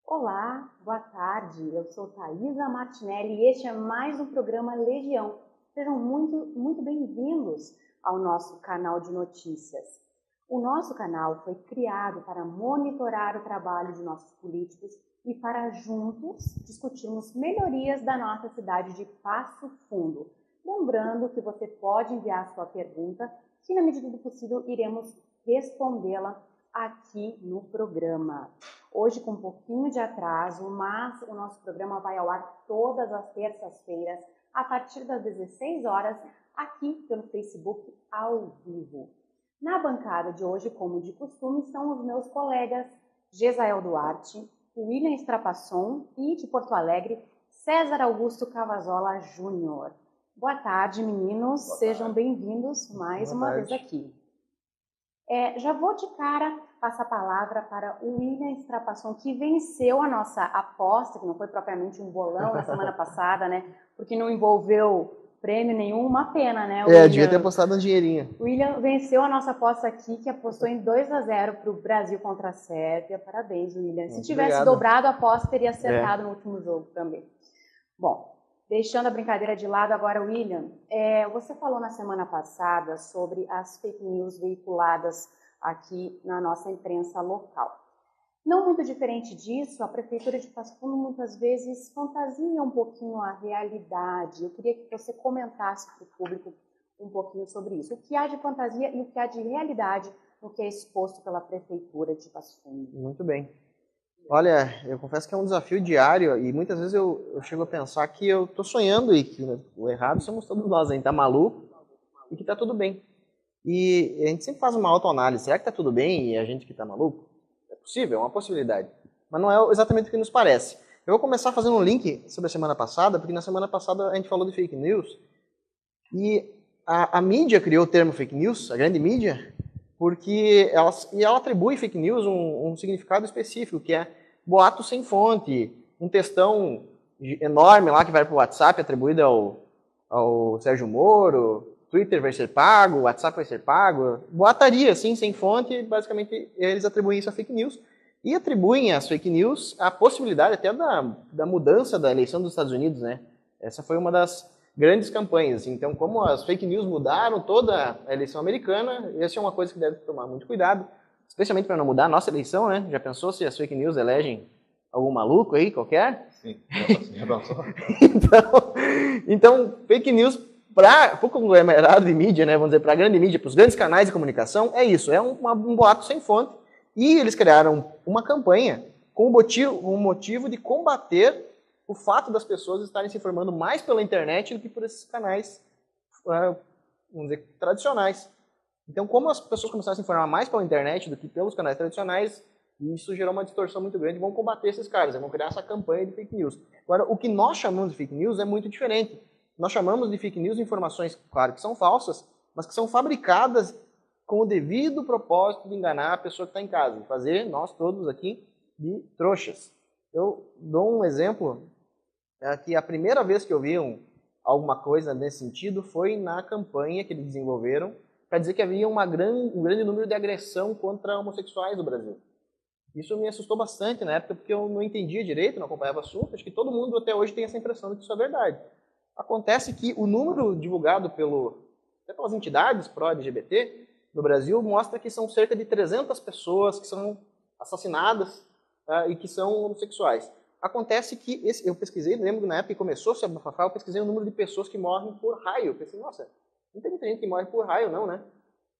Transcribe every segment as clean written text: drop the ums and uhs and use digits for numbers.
Olá, boa tarde. Eu sou Thaisa Martinelli e este é mais um programa Legião. Sejam muito bem-vindos ao nosso canal de notícias. O nosso canal foi criado para monitorar o trabalho de nossos políticos e para juntos discutirmos melhorias da nossa cidade de Passo Fundo. Lembrando que você pode enviar sua pergunta, que na medida do possível iremos respondê-la aqui no programa. Hoje com um pouquinho de atraso, mas o nosso programa vai ao ar todas as terças-feiras, a partir das 16 horas, aqui pelo Facebook ao vivo. Na bancada de hoje, como de costume, estão os meus colegas Gesael Duarte, William Strapasson e, de Porto Alegre, César Augusto Cavazola Júnior. Boa tarde, meninos. Sejam bem-vindos mais uma vez aqui. Já vou de cara passar a palavra para o William Strapasson, que venceu a nossa aposta, que não foi propriamente um bolão na semana passada, né? Porque não envolveu prêmio nenhum, uma pena, né, William? Devia ter apostado um dinheirinho. O William venceu a nossa aposta aqui, que apostou em 2-0 para o Brasil contra a Sérvia. Parabéns, William. Se tivesse dobrado a aposta, teria acertado no último jogo também. Bom, deixando a brincadeira de lado, agora, William, você falou na semana passada sobre as fake news veiculadas aqui na nossa imprensa local. Não muito diferente disso, a Prefeitura de Passo Fundo muitas vezes fantasia um pouquinho a realidade. Eu queria que você comentasse para o público um pouquinho sobre isso. O que há de fantasia e o que há de realidade no que é exposto pela Prefeitura de Passo Fundo. Muito bem. Olha, eu confesso que é um desafio diário e muitas vezes eu chego a pensar que eu estou sonhando e que o errado somos todos nós, a gente está maluco e que está tudo bem. E a gente sempre faz uma autoanálise, será que está tudo bem e a gente que está maluco? É possível, é uma possibilidade, mas não é exatamente o que nos parece. Eu vou começar fazendo um link sobre a semana passada, porque na semana passada a gente falou de fake news e a mídia criou o termo fake news, a grande mídia, porque ela atribui fake news um significado específico, que é boato sem fonte, um textão enorme lá que vai para o WhatsApp atribuído ao Sérgio Moro, Twitter vai ser pago, WhatsApp vai ser pago, boataria assim, sem fonte, basicamente eles atribuem isso a fake news e atribuem às fake news a possibilidade até da mudança da eleição dos Estados Unidos, né? Essa foi uma das grandes campanhas. Então, como as fake news mudaram toda a eleição americana, essa é uma coisa que deve tomar muito cuidado, especialmente para não mudar a nossa eleição, né? Já pensou se as fake news elegem algum maluco aí, qualquer? Sim, já pensou. Então, fake news para o conglomerado de mídia, né, vamos dizer, para a grande mídia, para os grandes canais de comunicação, é isso, é um boato sem fonte. E eles criaram uma campanha com o motivo de combater o fato das pessoas estarem se informando mais pela internet do que por esses canais, vamos dizer, tradicionais. Então, como as pessoas começaram a se informar mais pela internet do que pelos canais tradicionais, isso gerou uma distorção muito grande. Vão combater esses caras, vão criar essa campanha de fake news. Agora, o que nós chamamos de fake news é muito diferente. Nós chamamos de fake news informações, claro, que são falsas, mas que são fabricadas com o devido propósito de enganar a pessoa que está em casa, de fazer nós todos aqui de trouxas. Eu dou um exemplo, que a primeira vez que eu vi alguma coisa nesse sentido foi na campanha que eles desenvolveram para dizer que havia um grande número de agressão contra homossexuais no Brasil. Isso me assustou bastante na época, porque eu não entendia direito, não acompanhava o assunto. Acho que todo mundo até hoje tem essa impressão de que isso é verdade. Acontece que o número divulgado até pelas entidades pró-LGBT no Brasil mostra que são cerca de 300 pessoas que são assassinadas e que são homossexuais. Acontece que, eu pesquisei, lembro que na época que começou-se a bafafá, eu pesquisei o número de pessoas que morrem por raio. Eu pensei, nossa, não tem muita gente que morre por raio não, né?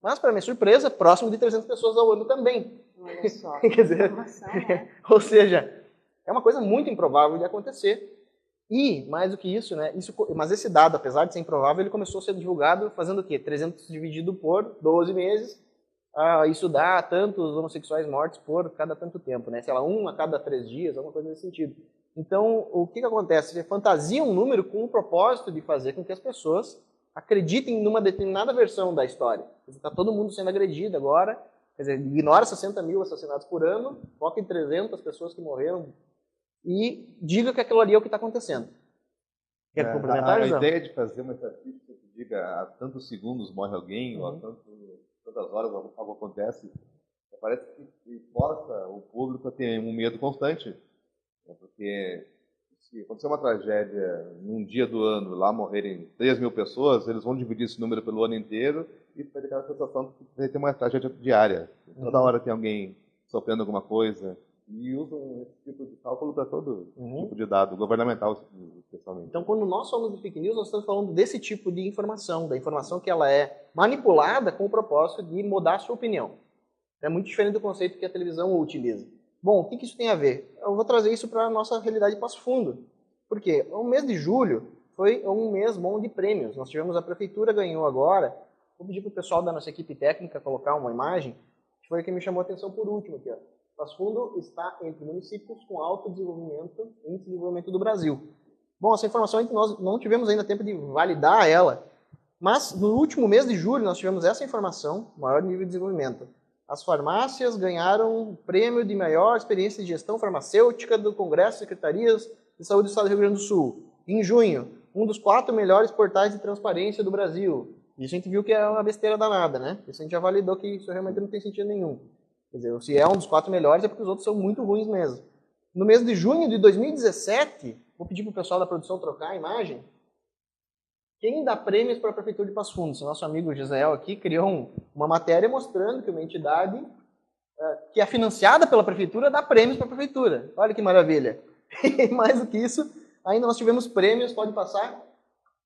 Mas, para minha surpresa, próximo de 300 pessoas ao ano também. Olha só, quer dizer, informação, né? Ou seja, é uma coisa muito improvável de acontecer. E, mais do que isso, né, mas esse dado, apesar de ser improvável, ele começou a ser divulgado fazendo o quê? 300 dividido por 12 meses, isso dá tantos homossexuais mortos por cada tanto tempo, né? Sei lá, 1 a cada 3 dias, alguma coisa nesse sentido. Então, o que acontece? Você fantasia um número com o propósito de fazer com que as pessoas acreditem numa determinada versão da história. Está todo mundo sendo agredido agora, quer dizer, ignora 60 mil assassinatos por ano, foca em 300 pessoas que morreram e diga que aquilo ali é o que está acontecendo. Quer complementar, A José? ideia de fazer uma estatística que diga a tantos segundos morre alguém, ou a tantas horas algo acontece, parece que força o público a ter um medo constante Porque se acontecer uma tragédia num dia do ano, lá morrerem 3.000 pessoas, eles vão dividir esse número pelo ano inteiro e vai ter aquela sensação que vai ter uma tragédia diária. Toda hora tem alguém sofrendo alguma coisa. E usam esse tipo de cálculo para todo tipo de dado, governamental especialmente. Então, quando nós falamos de fake news, nós estamos falando desse tipo de informação, da informação que ela é manipulada com o propósito de mudar a sua opinião. É muito diferente do conceito que a televisão utiliza. Bom, o que isso tem a ver? Eu vou trazer isso para a nossa realidade de Passo Fundo. Por quê? O mês de julho foi um mês bom de prêmios. Nós tivemos, a prefeitura ganhou agora, vou pedir para o pessoal da nossa equipe técnica colocar uma imagem, que foi o que me chamou a atenção por último aqui, ó. Passo Fundo está entre municípios com alto desenvolvimento, índice de desenvolvimento do Brasil. Bom, essa informação nós não tivemos ainda tempo de validar ela, mas no último mês de julho nós tivemos essa informação, maior nível de desenvolvimento. As farmácias ganharam o prêmio de maior experiência de gestão farmacêutica do Congresso de Secretarias de Saúde do Estado do Rio Grande do Sul. Em junho, um dos 4 melhores portais de transparência do Brasil. E a gente viu que é uma besteira danada, né? Isso a gente já validou que isso realmente não tem sentido nenhum. Quer dizer, se é um dos 4 melhores é porque os outros são muito ruins mesmo. No mês de junho de 2017, vou pedir para o pessoal da produção trocar a imagem. Quem dá prêmios para a Prefeitura de Passo Fundo? O nosso amigo Gisrael aqui criou uma matéria mostrando que uma entidade que é financiada pela Prefeitura dá prêmios para a Prefeitura. Olha que maravilha. E mais do que isso, ainda nós tivemos prêmios, pode passar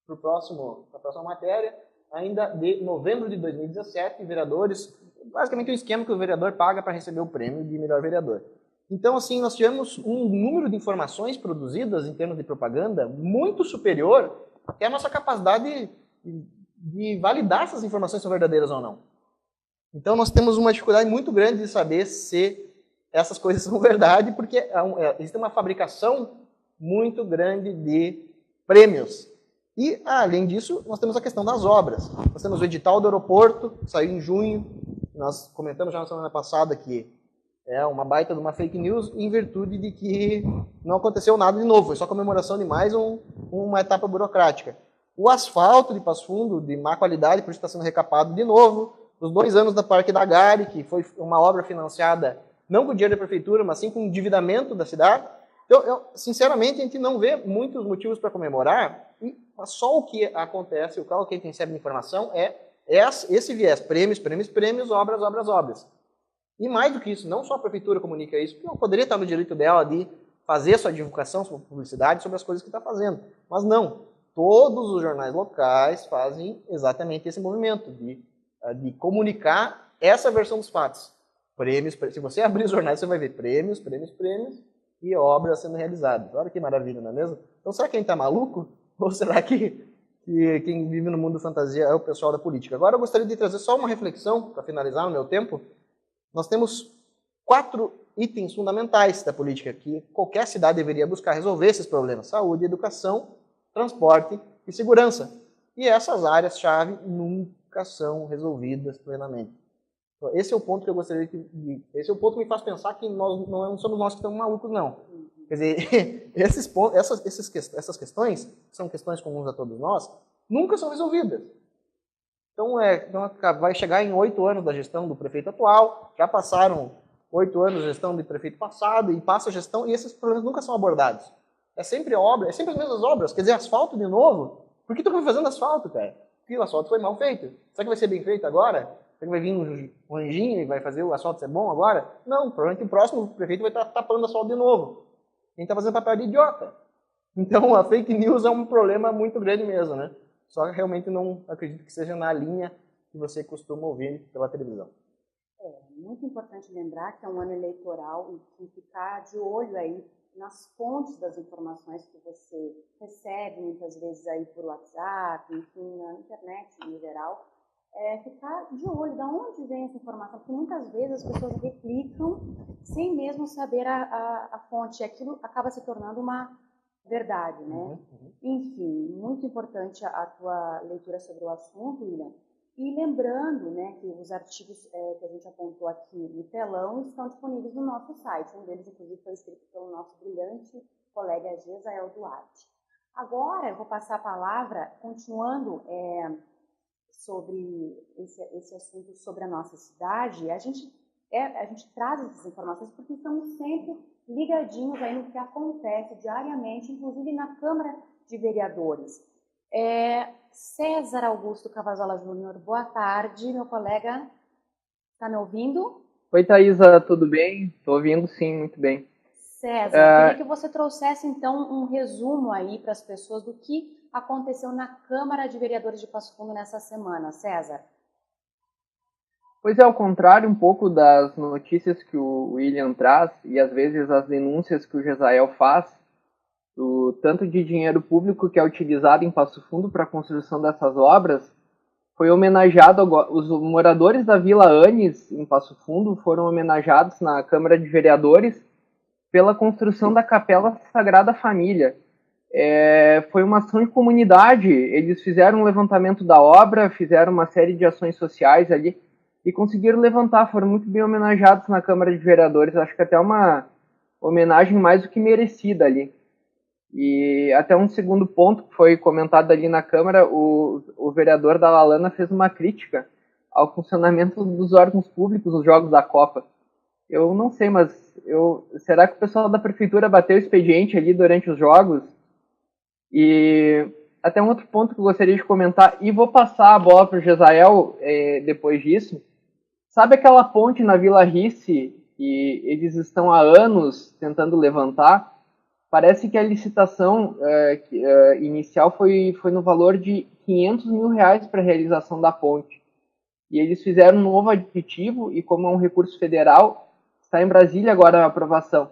para a próxima matéria, ainda de novembro de 2017, vereadores, basicamente um esquema que o vereador paga para receber o prêmio de melhor vereador. Então, assim, nós tivemos um número de informações produzidas em termos de propaganda muito superior até a nossa capacidade de validar se essas informações são verdadeiras ou não. Então, nós temos uma dificuldade muito grande de saber se essas coisas são verdade, porque existe uma fabricação muito grande de prêmios. E, além disso, nós temos a questão das obras. Nós temos o edital do aeroporto, saiu em junho. Nós comentamos já na semana passada que é uma baita de uma fake news em virtude de que não aconteceu nada de novo. Foi só comemoração de mais uma etapa burocrática. O asfalto de Passo Fundo, de má qualidade, por isso está sendo recapado de novo. Os 2 anos da Parque da Gare, que foi uma obra financiada não com dinheiro da prefeitura, mas sim com endividamento da cidade. Então, sinceramente, a gente não vê muitos motivos para comemorar, mas só o que acontece, o que a gente recebe de informação é esse viés, prêmios, prêmios, prêmios, obras, obras, obras. E mais do que isso, não só a prefeitura comunica isso, porque ela poderia estar no direito dela de fazer sua divulgação, sua publicidade sobre as coisas que está fazendo. Mas não, todos os jornais locais fazem exatamente esse movimento de comunicar essa versão dos fatos. Prêmios, se você abrir os jornais, você vai ver prêmios, prêmios, prêmios e obras sendo realizadas. Olha que maravilha, não é mesmo? Então, será que a gente está maluco? Ou será que quem vive no mundo da fantasia é o pessoal da política? Agora, eu gostaria de trazer só uma reflexão, para finalizar no meu tempo. Nós temos 4 itens fundamentais da política que qualquer cidade deveria buscar resolver esses problemas: saúde, educação, transporte e segurança. E essas áreas-chave nunca são resolvidas plenamente. Então, esse é o ponto que eu gostaria esse é o ponto que me faz pensar que nós não somos nós que estamos malucos, não. Quer dizer, essas questões, que são questões comuns a todos nós, nunca são resolvidas. Então, vai chegar em 8 anos da gestão do prefeito atual, já passaram 8 anos da gestão do prefeito passado, e passa a gestão, e esses problemas nunca são abordados. É sempre obra, é sempre as mesmas obras. Quer dizer, asfalto de novo. Por que estão fazendo asfalto, cara? Porque o asfalto foi mal feito. Será que vai ser bem feito agora? Será que vai vir um anjinho e vai fazer o asfalto ser bom agora? Não, provavelmente o próximo prefeito vai estar tapando asfalto de novo. Quem está fazendo papel de idiota. Então, a fake news é um problema muito grande mesmo, né? Só que realmente não acredito que seja na linha que você costuma ouvir pela televisão. É muito importante lembrar que é um ano eleitoral e ficar de olho aí nas fontes das informações que você recebe, muitas vezes aí por WhatsApp, enfim, na internet em geral. Ficar de olho de onde vem essa informação, porque muitas vezes as pessoas replicam sem mesmo saber a fonte, e aquilo acaba se tornando uma verdade, né? Enfim, muito importante a tua leitura sobre o assunto, William. E lembrando, né, que os artigos que a gente apontou aqui no telão estão disponíveis no nosso site. Um deles, inclusive, foi escrito pelo nosso brilhante colega Gesael Duarte. Agora, eu vou passar a palavra, continuando sobre esse assunto sobre a nossa cidade. A gente A gente traz essas informações porque estamos sempre ligadinhos aí no que acontece diariamente, inclusive na Câmara de Vereadores. César Augusto Cavazola Júnior, boa tarde, meu colega. Está me ouvindo? Oi, Thaisa, tudo bem? Estou ouvindo, sim, muito bem. César, queria que você trouxesse, então, um resumo aí para as pessoas do que aconteceu na Câmara de Vereadores de Passo Fundo nessa semana. César. Pois é, ao contrário um pouco das notícias que o William traz e às vezes as denúncias que o Jezael faz, do tanto de dinheiro público que é utilizado em Passo Fundo para a construção dessas obras, foi homenageado, os moradores da Vila Anes, em Passo Fundo, foram homenageados na Câmara de Vereadores pela construção da Capela Sagrada Família. Foi uma ação de comunidade, eles fizeram um levantamento da obra, fizeram uma série de ações sociais ali, e conseguiram levantar, foram muito bem homenageados na Câmara de Vereadores, acho que até uma homenagem mais do que merecida ali. E até um segundo ponto que foi comentado ali na Câmara, o vereador da Lalana fez uma crítica ao funcionamento dos órgãos públicos nos Jogos da Copa. Eu não sei, mas será que o pessoal da Prefeitura bateu o expediente ali durante os Jogos? E até um outro ponto que eu gostaria de comentar, e vou passar a bola para o Jezael depois disso. Sabe aquela ponte na Vila Rice que eles estão há anos tentando levantar? Parece que a licitação inicial foi no valor de R$500 mil para a realização da ponte. E eles fizeram um novo aditivo e, como é um recurso federal, está em Brasília agora a aprovação.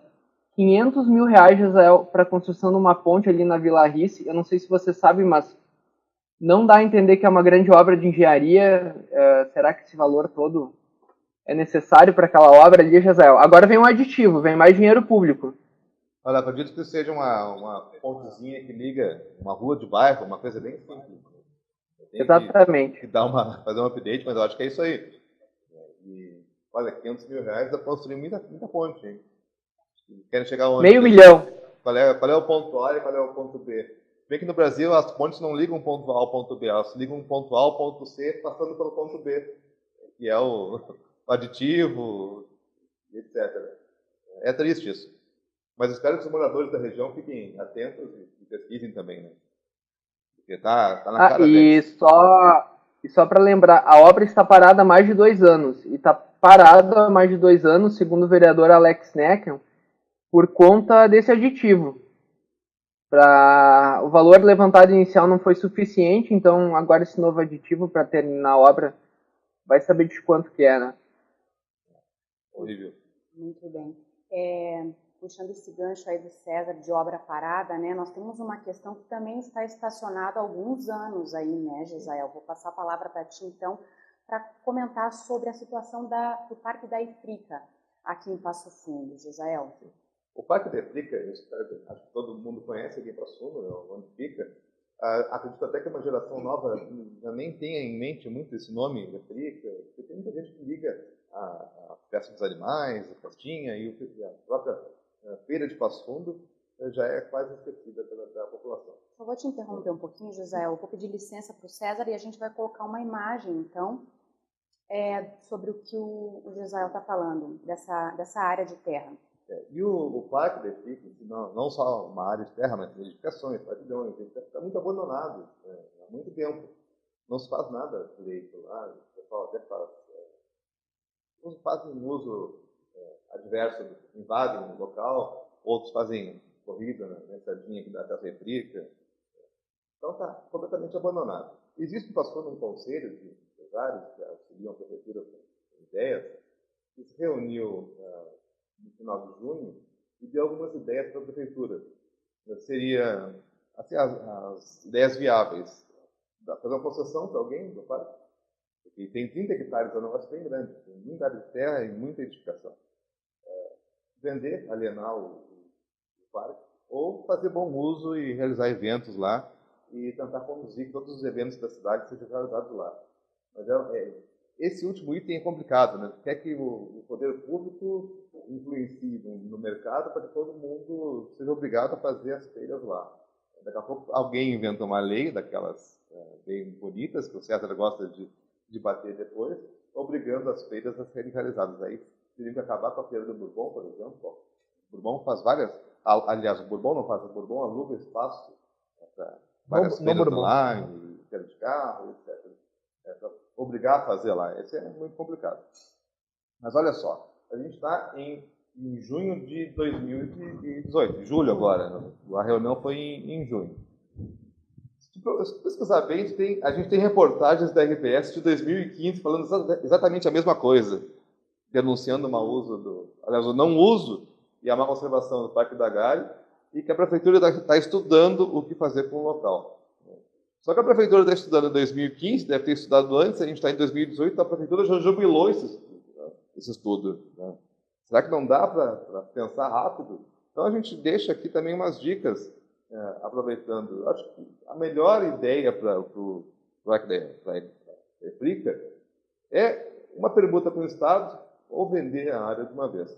R$500 mil, Israel, para a construção de uma ponte ali na Vila Rice. Eu não sei se você sabe, mas não dá a entender que é uma grande obra de engenharia. Será que esse valor todo é necessário para aquela obra ali, Israel? Agora vem um aditivo, vem mais dinheiro público. Olha, acredito que seja uma pontezinha que liga uma rua de bairro, uma coisa bem simples. Exatamente. Que fazer um update, mas eu acho que é isso aí. E, olha, R$500 mil dá para construir muita ponte, hein? Querem chegar onde? Meio milhão. Qual é o ponto A e qual é o ponto B? Bem que no Brasil as pontes não ligam ponto A ao ponto B, elas ligam ponto A ao ponto C passando pelo ponto B, que é o aditivo, etc. É triste isso. Mas espero que os moradores da região fiquem atentos e pesquisem também, né? Porque tá na cara deles. E só para lembrar, a obra está parada há mais de 2 anos. E está parada há mais de 2 anos, segundo o vereador Alex Neckel, por conta desse aditivo. O valor levantado inicial não foi suficiente, então agora esse novo aditivo para terminar a obra vai saber de quanto que é, né? Horrível. Muito bem. Puxando esse gancho aí do César de obra parada, né? Nós temos uma questão que também está estacionada há alguns anos aí, né, Jezael? Vou passar a palavra para ti, então, para comentar sobre a situação do Parque da Ifrica aqui em Passo Fundo, Jezael. O Parque da Ifrica, acho que todo mundo conhece aqui em Passo Fundo, né, onde fica. Acredito até que uma geração nova já nem tenha em mente muito esse nome, Ifrica, porque tem muita gente que liga a festa dos animais, a festinha e a própria feira de Passo Fundo já é quase esquecida pela população. Só vou te interromper um pouquinho, José. Eu vou pedir licença para o César e a gente vai colocar uma imagem, então, sobre o que o José está falando, dessa área de terra. E o Parque da Ifrica, não só uma área de terra, mas tem edificações, pavilhões, está muito abandonado há muito tempo. Não se faz nada direito lá, o pessoal até fazem um uso adverso, invadem o local, outros fazem corrida na estradinha aqui da Ifrica. Então está completamente abandonado. Existe, passou num conselho de empresários que auxiliam a prefeitura com ideias, que se reuniu no final de junho e deu algumas ideias para a prefeitura. Seria assim, as ideias viáveis. Fazer uma concessão para alguém do parque, porque tem 30 hectares, é um negócio bem grande, tem muita área de terra e muita edificação. Vender, alienar o parque, ou fazer bom uso e realizar eventos lá e tentar conduzir que todos os eventos da cidade sejam realizados lá. Mas esse último item é complicado, né? Quer que o poder público influencie no mercado para que todo mundo seja obrigado a fazer as feiras lá. Daqui a pouco alguém inventa uma lei daquelas bem bonitas, que o César gosta de bater depois, obrigando as feiras a serem realizadas. Aí teriam que acabar com a feira do Bourbon, por exemplo. O Bourbon faz várias... Aliás, o Bourbon não faz, o Bourbon aluga espaço para várias feiras online, feira de carro, etc. Para obrigar a fazer lá. Isso é muito complicado. Mas olha só, a gente está em junho de 2018, julho agora. Né? A reunião foi em junho. Se pesquisar bem, a gente tem reportagens da RPS de 2015 falando exatamente a mesma coisa, denunciando o mau uso aliás, o não uso e a má conservação do Parque da Galha, e que a Prefeitura está estudando o que fazer com o local. Só que a Prefeitura está estudando em 2015, deve ter estudado antes, a gente está em 2018, a Prefeitura já jubilou esse estudo. Né? Será que não dá para pensar rápido? Então a gente deixa aqui também umas dicas, aproveitando. Acho que a melhor ideia para o Parque da Efrica é uma permuta com o Estado ou vender a área de uma vez.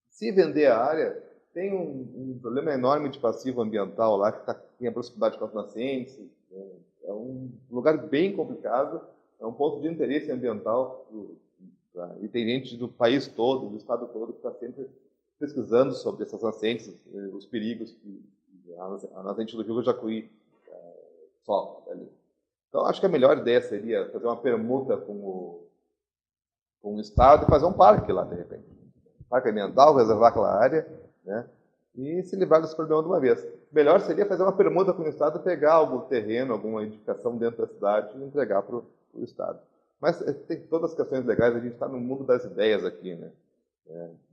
Se vender a área, tem um problema enorme de passivo ambiental lá, que tem a proximidade com as nascentes. É um lugar bem complicado, é um ponto de interesse ambiental. E tem gente do país todo, do estado todo, que está sempre pesquisando sobre essas nascentes, os perigos que a nascente do Rio Jacuí sofre ali. Então, acho que a melhor ideia seria fazer uma permuta com o Estado e fazer um parque lá, de repente. Parque ambiental, reservar aquela área, né? E se livrar desse problema de uma vez. Melhor seria fazer uma permuta com o Estado, pegar algum terreno, alguma edificação dentro da cidade e entregar para o Estado. Mas tem todas as questões legais, a gente está no mundo das ideias aqui, né?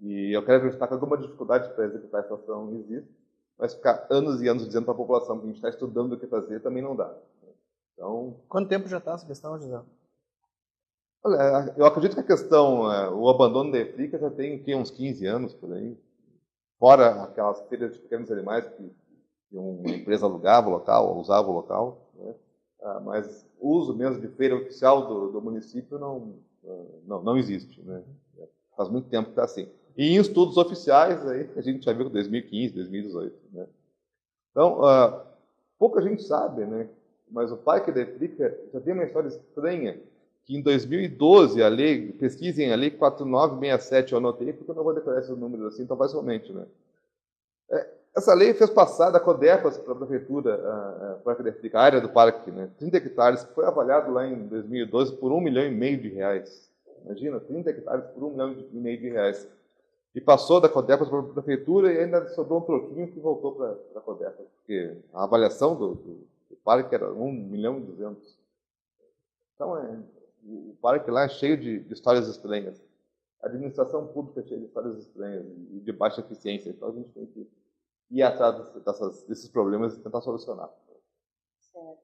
E eu quero acreditar que alguma dificuldade para executar essa ação existe, mas ficar anos e anos dizendo para a população que a gente está estudando o que fazer também não dá. Então, quanto tempo já está essa questão, José? Olha, eu acredito que a questão, o abandono da Efrica já tem uns 15 anos por aí. Fora aquelas feiras de pequenos animais que uma empresa alugava o local, ou usava o local, né? Mas o uso mesmo de feira oficial do município não existe, né? Faz muito tempo que está assim. E em estudos oficiais, aí, a gente já viu 2015, 2018. Né? Então, pouca gente sabe, né? Mas o Parque da Efrica já tem uma história estranha, que em 2012, pesquisem a Lei 4967, eu anotei, porque eu não vou decorar esses números assim tão facilmente, né? Essa lei fez passar da Codepas para a Prefeitura, a Parque da Efrica, a área do parque, né? 30 hectares, que foi avaliado lá em 2012 por R$1,5 milhão. Imagina, 30 hectares por R$1,5 milhão. E passou da Codepas para a Prefeitura e ainda sobrou um troquinho que voltou para a Codepas, porque a avaliação do parque era R$1,2 milhão. Então, o parque lá é cheio de histórias estranhas. A administração pública é cheia de histórias estranhas e de baixa eficiência. Então, a gente tem que ir atrás desses problemas e tentar solucionar. Certo.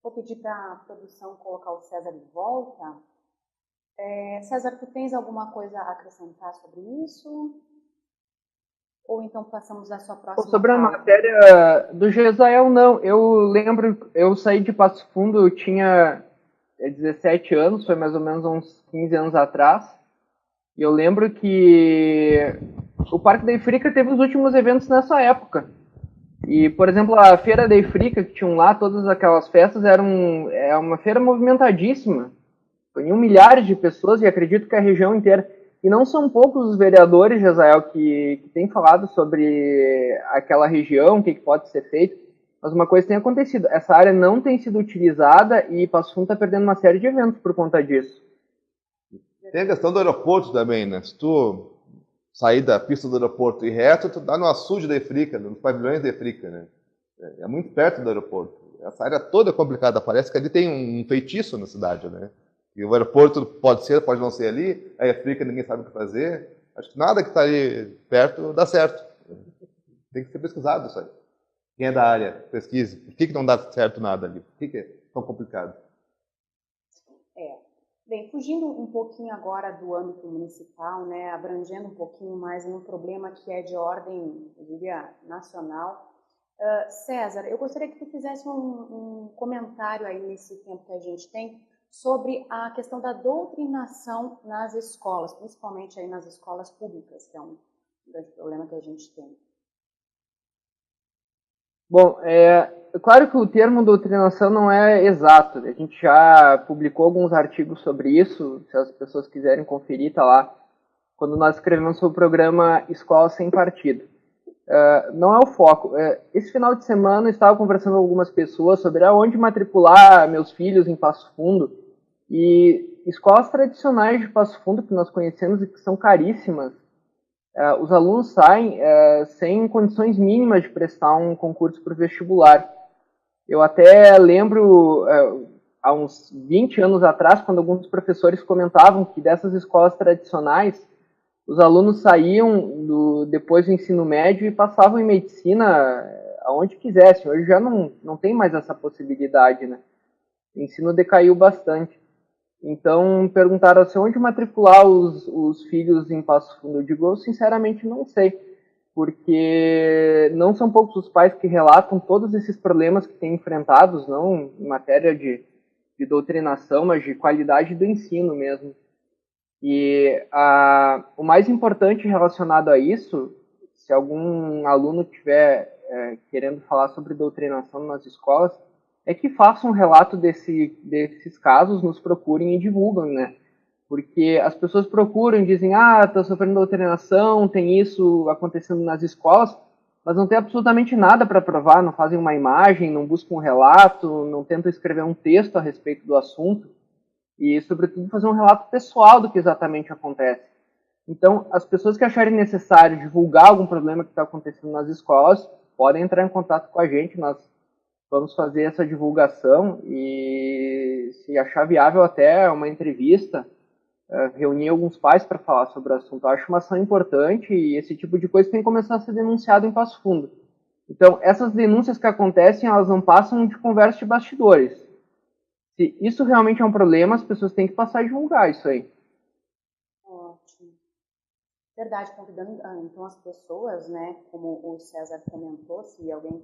Vou pedir para a produção colocar o César de volta. César, tu tens alguma coisa a acrescentar sobre isso? Ou então passamos à sua próxima Sobre a pauta? matéria do Gesael, não. Eu lembro, eu saí de Passo Fundo, eu tinha 17 anos, foi mais ou menos uns 15 anos atrás. E eu lembro que o Parque da Efrica teve os últimos eventos nessa época. E, por exemplo, a Feira da Efrica, que tinham lá todas aquelas festas, é uma feira movimentadíssima. Tinham milhares de pessoas e acredito que a região inteira. E não são poucos os vereadores, Gesael, que têm falado sobre aquela região, o que pode ser feito. Mas uma coisa tem acontecido, essa área não tem sido utilizada e Passo Fundo está perdendo uma série de eventos por conta disso. Tem a questão do aeroporto também, né? Se tu sair da pista do aeroporto e reto, tu dá no açude da Efrica, nos pavilhões da Efrica, né? É muito perto do aeroporto. Essa área toda é complicada, parece que ali tem um feitiço na cidade, né? E o aeroporto pode ser, pode não ser ali, a Efrica ninguém sabe o que fazer. Acho que nada que está ali perto dá certo. Tem que ser pesquisado isso aí. Quem é da área, pesquise. Por que não dá certo nada ali? Por que é tão complicado? Bem, fugindo um pouquinho agora do âmbito municipal, né, abrangendo um pouquinho mais em um problema que é de ordem, eu diria, nacional. César, eu gostaria que tu fizesse um comentário aí nesse tempo que a gente tem sobre a questão da doutrinação nas escolas, principalmente aí nas escolas públicas, que é um grande problema que a gente tem. Bom, claro que o termo doutrinação não é exato. A gente já publicou alguns artigos sobre isso, se as pessoas quiserem conferir, tá lá. quando nós escrevemos sobre o programa Escola Sem Partido. Não é o foco. Esse final de semana eu estava conversando com algumas pessoas sobre aonde matricular meus filhos em Passo Fundo, e escolas tradicionais de Passo Fundo que nós conhecemos e que são caríssimas, os alunos saem sem condições mínimas de prestar um concurso para o vestibular. Eu até lembro, há uns 20 anos atrás, quando alguns professores comentavam que dessas escolas tradicionais, os alunos saíam depois do ensino médio e passavam em medicina aonde quisessem. Hoje já não tem mais essa possibilidade, né? O ensino decaiu bastante. Então, perguntaram assim, onde matricular os filhos em Passo Fundo? Eu digo, eu sinceramente não sei, porque não são poucos os pais que relatam todos esses problemas que têm enfrentados, não em matéria de doutrinação, mas de qualidade do ensino mesmo. E o mais importante relacionado a isso, se algum aluno estiver querendo falar sobre doutrinação nas escolas, é que façam um relato desses casos, nos procurem e divulgam, né? Porque as pessoas procuram e dizem, estou sofrendo doutrinação, tem isso acontecendo nas escolas, mas não tem absolutamente nada para provar, não fazem uma imagem, não buscam um relato, não tentam escrever um texto a respeito do assunto, e, sobretudo, fazer um relato pessoal do que exatamente acontece. Então, as pessoas que acharem necessário divulgar algum problema que está acontecendo nas escolas, podem entrar em contato com a gente, nós vamos fazer essa divulgação e, se achar viável, até uma entrevista, reunir alguns pais para falar sobre o assunto. Eu acho uma ação importante e esse tipo de coisa tem que começar a ser denunciado em Passo Fundo. Então, essas denúncias que acontecem, elas não passam de conversa de bastidores. Se isso realmente é um problema, as pessoas têm que passar a divulgar isso aí. Ótimo. Verdade, convidando então as pessoas, né, como o César comentou, se alguém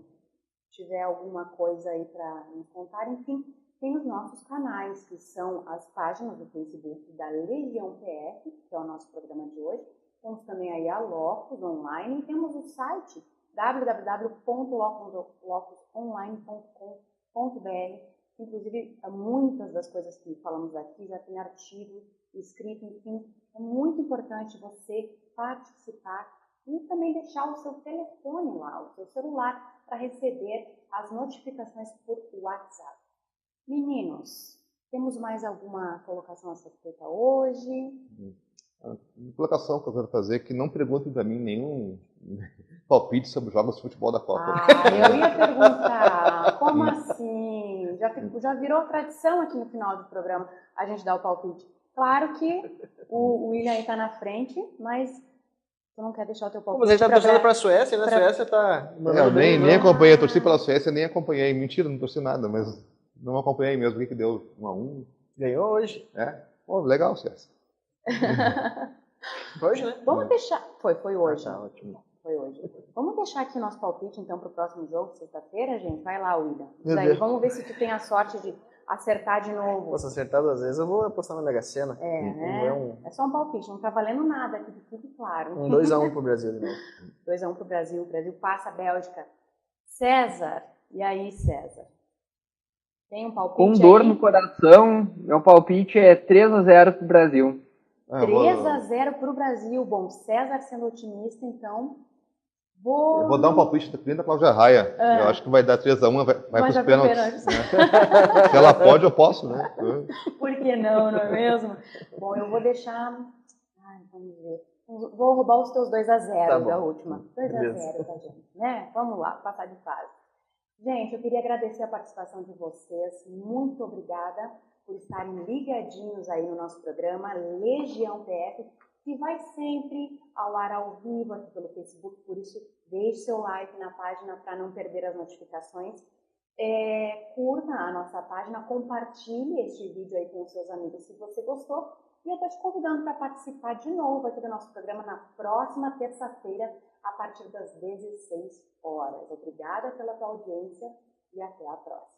tiver alguma coisa aí para nos contar, enfim, tem os nossos canais, que são as páginas do Facebook da Legião PF, que é o nosso programa de hoje. Temos também aí a Locus Online, e temos o site www.locusonline.com.br. Inclusive, muitas das coisas que falamos aqui já tem artigo escrito, enfim, é muito importante você participar e também deixar o seu telefone lá, o seu celular, para receber as notificações por WhatsApp. Meninos, temos mais alguma colocação a ser feita hoje? A colocação que eu quero fazer é que não perguntem para mim nenhum palpite sobre os jogos de futebol da Copa. Eu ia perguntar, como assim? Já virou tradição aqui no final do programa a gente dar o palpite. Claro que o William aí está na frente, mas tu não quer deixar o teu palpite. Mas a gente está torcendo para a Suécia, né? A Suécia está... Eu nem acompanhei, torci pela Suécia, nem acompanhei. Mentira, não torci nada, mas não acompanhei mesmo. O que deu? 1-1? Ganhou hoje. Legal, Suécia. Hoje, né? Vamos deixar... Foi hoje. Tá ótimo. Foi hoje. Vamos deixar aqui o nosso palpite, então, para o próximo jogo, sexta-feira, gente? Vai lá, William. Vamos ver se tu tem a sorte de acertar de novo. Posso acertar 2 vezes, eu vou apostar na Mega Sena. Né? É só um palpite, não tá valendo nada aqui, fique claro. 2-1 pro Brasil, né? 2-1 pro Brasil. O Brasil passa a Bélgica. César, e aí, César? Tem um palpite com dor aí? No coração, meu palpite é 3-0 pro Brasil. 3-0 pro Brasil. Bom, César sendo otimista, então... Eu vou dar um palpite da Cláudia Raia. Eu acho que vai dar 3-1, vai pros pênaltis. Né? Se ela pode, eu posso, né? Por que não é mesmo? Bom, eu vou deixar... vamos ver. Vou roubar os teus 2-0 da última. 2-0, tá, gente? Né? Vamos lá, passar de fase. Gente, eu queria agradecer a participação de vocês. Muito obrigada por estarem ligadinhos aí no nosso programa Legião PF, que vai sempre ao ar ao vivo aqui pelo Facebook, por isso deixe seu like na página para não perder as notificações. Curta a nossa página, compartilhe este vídeo aí com os seus amigos se você gostou. E eu estou te convidando para participar de novo aqui do nosso programa na próxima terça-feira, a partir das 16 horas. Obrigada pela tua audiência e até a próxima.